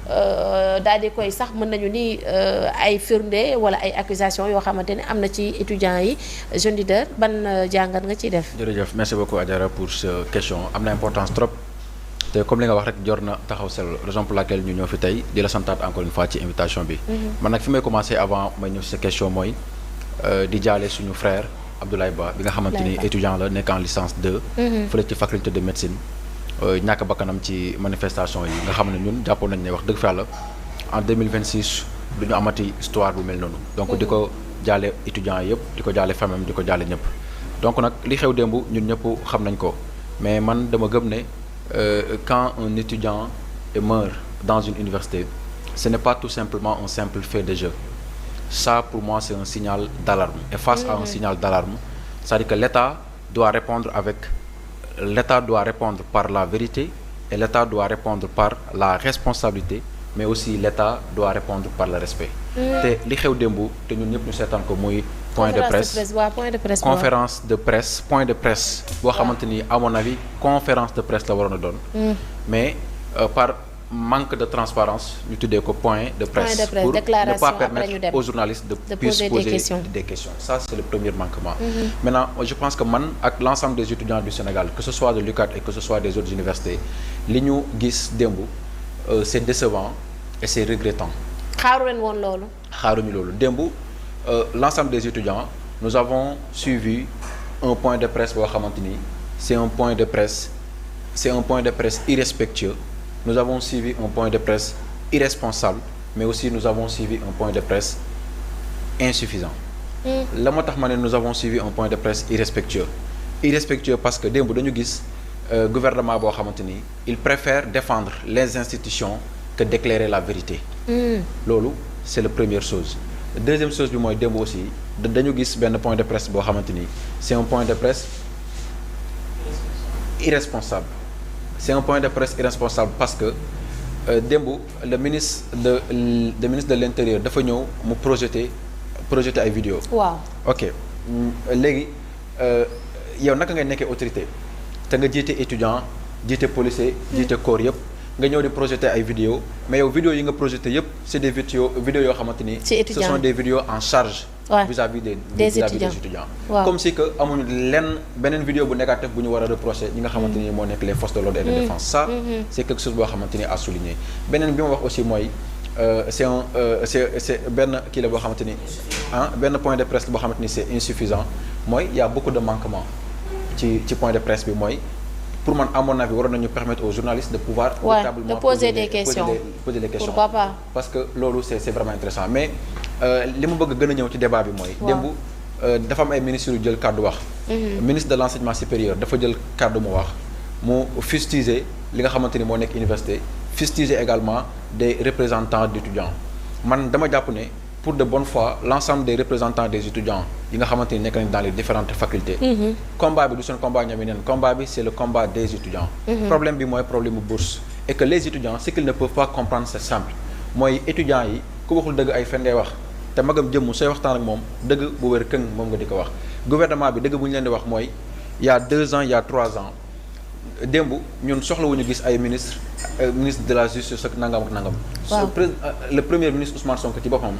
daal di koy sax mën nañu ni ay firnde wala ay accusations yoo xamante ne am na ci étudiants yi jeune leader ban jàngat nga ciy def. jërëjëf merci beaucoup Adjara pour cette question am na importance trop te comme li nga wax rek jor na taxaw sel raison pour laquelle ñu ñëw fi tey di la santaat encore une fois ci invitation bi. man nag fi may commencer avant may ñëw ci sa question mooy di jaale suñu frère Abdoulaye Ba bi nga xamante ni étudiant la nekk en licence 2. fële ci faculté de médecine. ñàkk bakkanam ci manifestation yi nga xam ne ñun jàppoon nañ ne wax dëgg fa yàlla en 2026 du ñu amati histoire bu mel noonu. donc di ko jaale étudiants yëpp di ko jaale famille di ko jaale ñëpp. donc nag li xew démb ñun ñëpp xam nañ ko mais man dama gëm ne quand un étudiant meurt dans une université ce n'est pas tout simplement un simple fait de jeu ça pour moi c'est un signal d'alarme et face à un signal d'alarme c'est-à-dire que l'État doit répondre par la vérité et l'État doit répondre par la responsabilité mais aussi l'État doit répondre par le respect te li xew démb te ñun ñëpp ñu seetaan ko muy point de presse boo xamante ni à mon avis conférence de presse la waroon a doon mais par manque de transparence ñu tuddee ko point de presse pour ne pas permettre aux journalistes de poser des questions ça c'est le premier manquement maintenant je pense que man ak l'ensemble des étudiants du Sénégal que ce soit de l'UCAD et que ce soit des autres universités li ñu gis démb c'est décevant et c'est regrettant xaaruñu loolu démb l'ensemble des étudiants nous avons suivi un point de presse boo xamante ni c'est un point de presse irrespectueux. Nous avons suivi un point de presse irresponsable mais aussi nous avons suivi un point de presse insuffisant. la moo tax ma ne nous avons suivi un point de presse irrespectueux parce que démb dañu gis gouvernement boo xamante ni il préfère défendre les institutions que d'éclairer la vérité. loolu c'est la première chose. Deuxième chose bi mooy démb aussi dañu gis benn point de presse boo xamante ni c'est un point de presse irresponsable. C'est un point de presse irresponsable parce que démb le ministre de l'Intérieur dafa ñëw mu projeter ay vidéo. waaw ok léegi yow naka ngay nekkee autorité te nga jiite étudiant jiite policier jiite corps yëpp nga ñëw di projeter ay vidéo mais yow vidéo yi nga projeter yëpp c'est des vidéos yoo xamante ni ce sont des vidéos en charge vis-à-vis des étudiants comme si que amuñu beneen vidéo bu négatif bu ñu war a reprocher ñi nga xamante ni moo nekk les forces de l'ordre et de défense ça c'est quelque chose boo xamante ni à souligner beneen bi ma wax aussi mooy c'est benn kii la boo xamante ni benn point de presse boo xamante ni c'est insuffisant mooy il y a beaucoup de manquements ci point de presse bi mooy pour man à mon avis waroon nañu permettre aux journalistes de pouvoir véritablement poser des questions pourquoi pas parce que loolu c'est vraiment intéressant mais li ma bëgg gën a ñëw ci débat bi mooy démb dafa am ay ministres yu jël kàddu wax ministre de l'enseignement supérieur dafa jël kàddu mu wax mu fustiger li nga xamante ni moo nekk université fustiger également des représentants d'étudiants man dama jàpp ne pour de bonne foi l'ensemble des représentants des étudiants yi nga xamante ni nekk nañ dans les différentes facultés combat bi du seen combat ñoom neen combat bi c'est le combat des étudiants problème bi mooy problème bu bourse et que les étudiants ce qu'ils ne peuvent pas comprendre c'est simple mooy étudiants yi ku waxul dëgg ay fen ngay wax te magam jëmm sooy waxtaan ak moom dëgg bu wér këng moom nga di ko wax gouvernement bi dëgg bu ñu leen di wax mooy il y a 2 ans il y a 3 ans démb ñun soxlawuñu gis ay ministre de la justice ak nangam ak nangam le premier ministre Ousmane Sonko ci boppam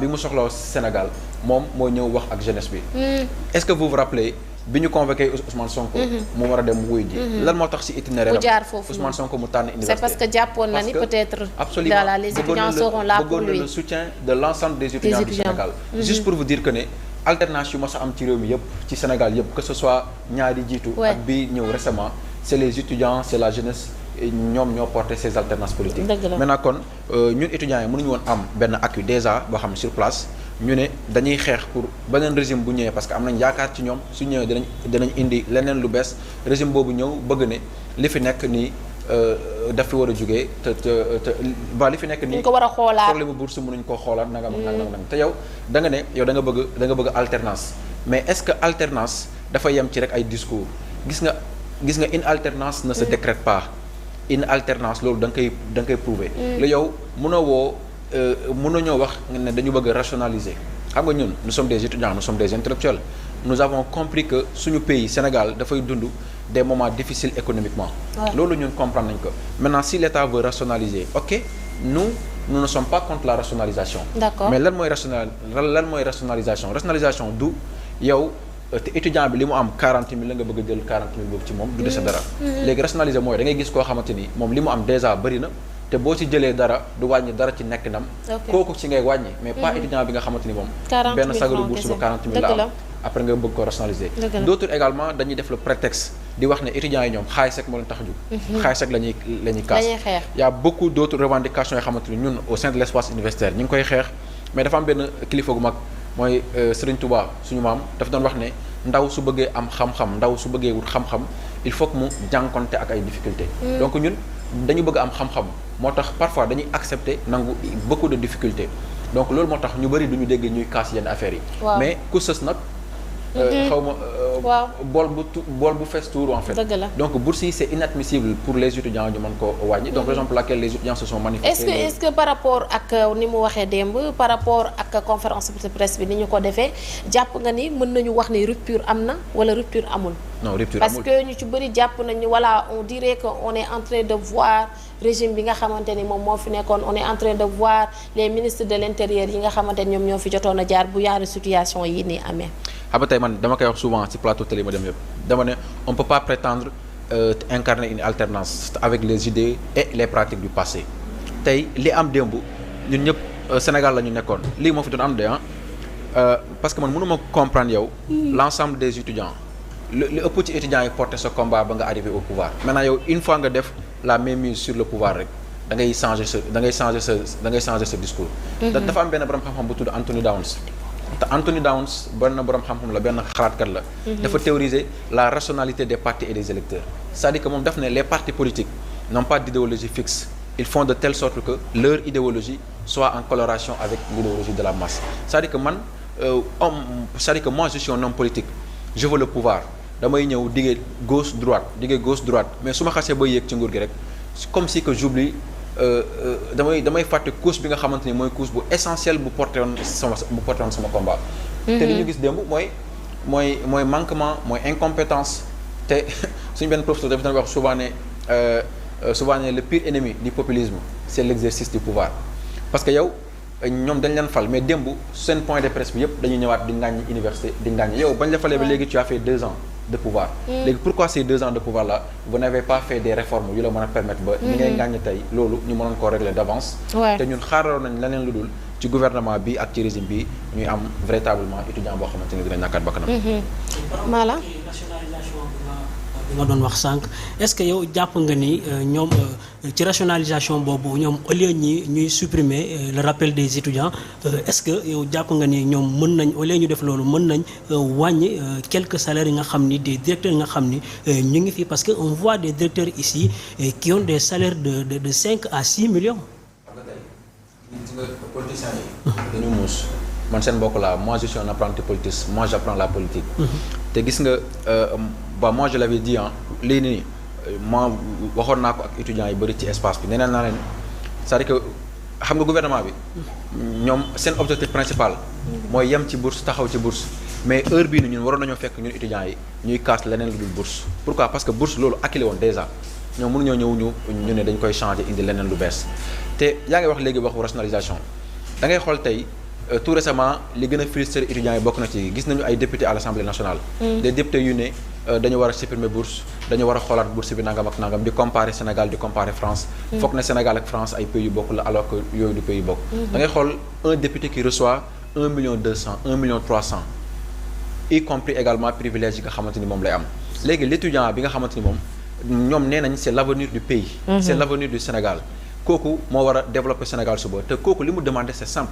bi mu soxla Sénégal moom moo ñëw wax ak jeunesse bi est-ce que vous vous rappelez bi ñu convoqué Ousmane Sonko mu war a dem wuy ji lan moo tax ci itinéraire Ousmane Sonko mu tànn université c'est parce que jàppoon na ni peut-être absolument voilà, les étudiants seront là pour lui bëggoon le soutien de l'ensemble des étudiants du Sénégal juste pour vous dire que ne alternance yu mos a am ci réew mi yëpp ci Sénégal yëpp que ce soit ñaari jiitu ak bi ñëw récemment c'est les étudiants c'est la jeunesse ñoom ñoo porté ces alternances politiques maintenant kon ñun étudiants yi mënuñu woon am benn acquis déjà boo xam ne sur place ñu ne dañuy xeex pour beneen régime bu ñëwee parce que am nañ yaakaar ci ñoom su ñëwee dinañ indi leneen lu bees régime boobu ñëw bëgg ne li fi nekk nii daf fi war a jógee te li fi nekk nii problème bu bourse mënuñ koo xoolaat nangam te yow da nga ne yow da nga bëgg alternance mais est-ce que alternance dafa yem ci rek ay discours gis nga une alternance ne se décrète pas une alternance loolu da nga koy prouver la yow mënoo ñoo wax ne dañu bëgg rationaliser xam nga ñun nous sommes des étudiants nous sommes des intellectuels nous avons compris que suñu pays Sénégal dafay dund des moments difficiles économiquement loolu ñun comprendre nañ ko maintenant si l'État veut rationaliser ok nous ne sommes pas contre la rationalisation. D'accord. Mais lan mooy rationalisation rationalisation du yow te étudiant bi li mu am 40 000 la nga bëgg a jël 40 000 boobu ci moom du dese dara. léegi rationaliser mooy da ngay gis koo xamante ni moom li mu am déjà bëri na te boo ci jëlee dara du wàññi dara ci nekk nam kooku ci ngay wàññi mais pas étudiant bi nga xamante ni moom benn sagaru bourse ba 40 000 la am après nga bëgg ko rationaliser. D'autres également dañuy def le prétexte di wax ne étudiants yi ñoom xaalis rek moo leen tax a jóg. xaalis rek la ñuy kaas. y a beaucoup d'autres revendications yoo xamante ni ñun au sein de l'espace universitaire ñu ngi koy xeex mais dafa am benn kilifa gu mag mooy Serigne Touba suñu maam dafa doon wax ne ndaw su bëggee am xam-xam ndaw su bëggee wut xam-xam il faut que mu jànkonte ak ay difficultés. Donc ñun dañu bëgg am xam-xam moo tax parfois dañuy accepter nangu beaucoup de difficultés donc loolu moo tax ñu bëri duñu dégg ñuy kaas yenn affaires yi. mais ku sës nag. xaw ma bool bu fees tuuru en fait. Donc bourse yi c'est inadmissible pour les étudiants ñu mën ko wàññi. Donc raison pour laquelle les étudiants se sont manifestés. Est-ce que par rapport ak ni mu waxee démb par rapport ak conférence de presse bi ni ñu ko defee jàpp nga ni mën nañu wax ni rupture am na wala rupture amul. Non rupture parce amul que ñu ci bëri jàpp nañu voilà on dirait que on est en train de voir régime bi nga xamante ni moom moo fi nekkoon on est en train de voir les ministres de l'intérieur yi nga xamante ni ñoom ñoo fi jotoon a jaar bu yaari situation yi nii amee. xam nga tey man dama koy wax souvent ci plateau télé ma dem yëpp dama ne on peut pas prétendre incarner une alternance avec les idées et les pratiques du passé tey li am démb ñun ñëpp Sénégal la ñu nekkoon lii moo fi doon am de parce que man mënuma comprendre yow l'ensemble des étudiants li ëpp ci étudiants yi porter ce combat ba nga arrivé au pouvoir maintenant yow une fois nga def la mainmise sur le pouvoir rek da ngay changer ce discours. dafa am benn borom xam-xam bu tudd Anthony Downs. te Anthony Downs benn borom xam-xam la benn xalaatkat la. dafa théoriser la rationalité des partis et des électeurs c'est-à-dire que moom daf ne les partis politiques n'ont pas d'idéologie fixe ils font de telle sorte que leur idéologie soit en coloration avec l'idéologie de la masse c'est-à-dire que man moi je suis un homme politique je veux le pouvoir damay ñëw diggee gauche droite mais su ma xasee ba yéeg ci nguur gi rek comme si que j'oublie damay fàtte couche bi nga xamante ni mooy couche bu essentielle bu porté woon sama combat. te li ñu gis démb mooy manquement mooy incompétence te suñu benn professeur dafa doon wax souvent ne le pire ennemi du populisme c'est l'exercice du pouvoir parce que yow ñoom dañ leen fal mais démb seen point de presse bi yëpp dañuy ñëwaat di ngaañi université di ngaañi yow bañ la falee ba léegi tu as fait 2 ans de pouvoir léegi pourquoi ces 2 ans de pouvoir là vous n'avez pas fait des réformes yu la mën a permettre ba ñi ngay ngaañi tey loolu ñu mënoon koo régler d'avance te ñun xaararoon nañ leneen lu dul ci gouvernement bi ak ci régime bi ñuy am véritablement étudiant boo xamante ni dina ñàkkaat bakkanam Mala bi nga doon wax sànq est-ce que yow jàpp nga ni ñoom ci rationalisation boobu ñoom au lieu ñuy supprimer le rappel des étudiants est-ce que yow jàpp nga ni ñoom mën nañ au lieu ñu def loolu mën nañ wàññi quelques salaires yi nga xam ni des directeurs yi nga xam ni ñu ngi fi parce que on voit des directeurs ici qui ont des salaires de 5 à 6 millions. gis nga politiciens yi dañu muus man seen mbokk laa moi je suis un apprenti politiste moi j'apprends la politique te gis nga moi je l'avais dit lii nii moi waxoon naa ko ak étudiants yi bëri ci espace bi neneen naa leen c'est-à-dire que xam nga gouvernement bi ñoom seen objectif principal mooy yem ci bourse taxaw ci bourse mais heure bii ni ñun waroon nañoo fekk ñun étudiants yi ñuy kaas leneen lu dul bourse pourquoi parce que bourse loolu acquis woon déjà ñoom mënuñoo ñëw ñu ne dañ koy changer indi leneen lu bees te yaa ngi wax léegi waxu rationalisation da ngay xool tey tout récemment li gën a frustré étudiants yi bokk na ci gis nañu ay députés à l'Assemblée nationale des députés yu ne dañu war a supprimer bourse dañu war a xoolaat bourse bi nangam ak nangam di comparer Sénégal di comparer France foog ne Sénégal ak France ay pays yu bokk la alors que yooyu du pays yu bokk da ngay xool un député qui reçoit 1 200 000 1 300 000 y compris également privilège yi nga xamante ni moom lay am léegi l'étudiant bi nga xamante ni moom ñoom nee nañ c'est l'avenir du pays c'est l'avenir du Sénégal kooku moo war a développer Sénégal suba te kooku li mu demandé c'est simple